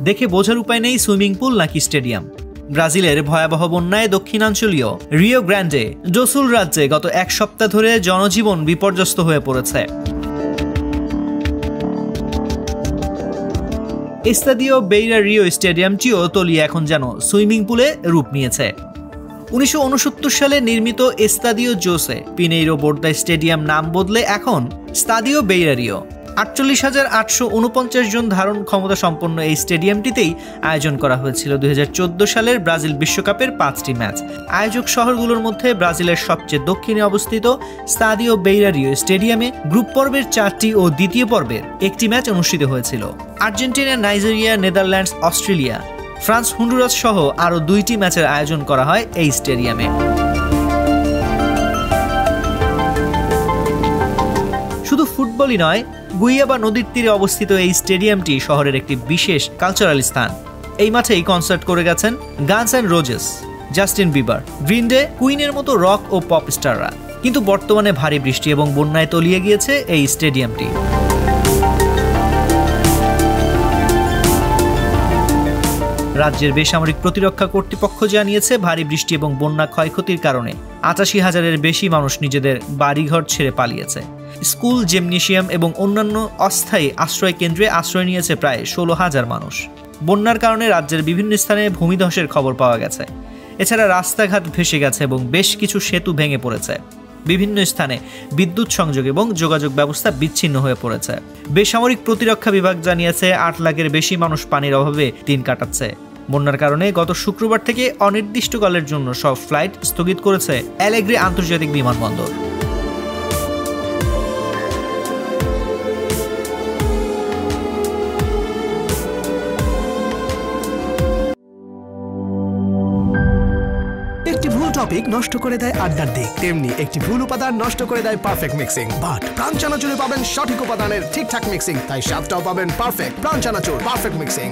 দেখে বোঝার উপায় নেই সুইমিং পুল নাকি স্টেডিয়াম। ব্রাজিলের ভয়াবহ বন্যায় দক্ষিণাঞ্চলীয় রিও গ্র্যান্ডে ডো সুল রাজ্যে গত এক সপ্তাহ ধরে জনজীবন বিপর্যস্ত হয়ে পড়েছে। এস্তাদিও বেইরা রিও স্টেডিয়ামটিও তলিয়ে এখন যেন সুইমিং পুলে রূপ নিয়েছে। 1969 সালে নির্মিত এস্তাদিও জোসে পিনেইরো বোর্দা স্টেডিয়াম নাম বদলে এখন স্তাদিও বেইরা রিও। 48,849 জন ধারণ ক্ষমতা সম্পন্ন এই স্টেডিয়ামটিতেই আয়োজন করা হয়েছিল 2014 সালের ব্রাজিল বিশ্বকাপের 5টি ম্যাচ। আয়োজক শহরগুলোর মধ্যে ব্রাজিলের সবচেয়ে দক্ষিণে অবস্থিত স্তাদিও বেইরা রিও স্টেডিয়ামে গ্রুপ পর্বের 4টি ও দ্বিতীয় পর্বের 1টি ম্যাচ অনুষ্ঠিত হয়েছিল। Argentina, Nigeria, Netherlands, Australia, France, Honduras সহ আরও 2টি ম্যাচের আয়োজন করা হয় এই স্টেডিয়ামে। শুধু ফুটবলই নয়, গুইয়াবা নদীর তীরে অবস্থিত এই স্টেডিয়ামটি শহরের একটি বিশেষ কালচারাল স্থান। এই মাঠেই কনসার্ট করে গেছেন Guns and Roses, Justin Bieber, Green Day, কুইনের মতো রক ও পপ স্টাররা। কিন্তু বর্তমানে ভারী বৃষ্টি এবং বন্যায় তলিয়ে গিয়েছে এই স্টেডিয়ামটি। রাজ্যের বেসামরিক প্রতিরক্ষা কর্তৃপক্ষ জানিয়েছে, ভারী বৃষ্টি এবং বন্যা ক্ষয়ক্ষতির কারণে 88,000-এর বেশি মানুষ নিজেদের বাড়িঘর ছেড়ে পালিয়েছে। স্কুল, জিমনেশিয়াম এবং অন্যান্য অস্থায়ী আশ্রয় কেন্দ্রে আশ্রয় নিয়েছে প্রায় 16,000 মানুষ। বন্যার কারণে রাজ্যের বিভিন্ন স্থানে ভূমিধসের খবর পাওয়া গেছে। এছাড়া রাস্তাঘাট ভেসে গেছে এবং বেশ কিছু সেতু ভেঙে পড়েছে। বিভিন্ন স্থানে বিদ্যুৎ সংযোগ এবং যোগাযোগ ব্যবস্থা বিচ্ছিন্ন হয়ে পড়েছে। বেসামরিক প্রতিরক্ষা বিভাগ জানিয়েছে 8 লাখের বেশি মানুষ পানির অভাবে দিন কাটাচ্ছে। বন্যার কারণে গত শুক্রবার থেকে অনির্দিষ্টকালের জন্য সব ফ্লাইট স্থগিত করেছে অ্যালেগ্রে আন্তর্জাতিক বিমানবন্দর। একটি ভুল টপিক নষ্ট করে দেয় আড্ডার দিক, তেমনি একটি ভুল উপাদান নষ্ট করে দেয় পারফেক্ট মিক্সিং। বাট প্রাণ চানাচুরে পাবেন সঠিক উপাদানের ঠিকঠাক মিক্সিং, তাই স্বাদটাও পাবেন পারফেক্ট। প্রাণ চানাচুর, পারফেক্ট মিক্সিং।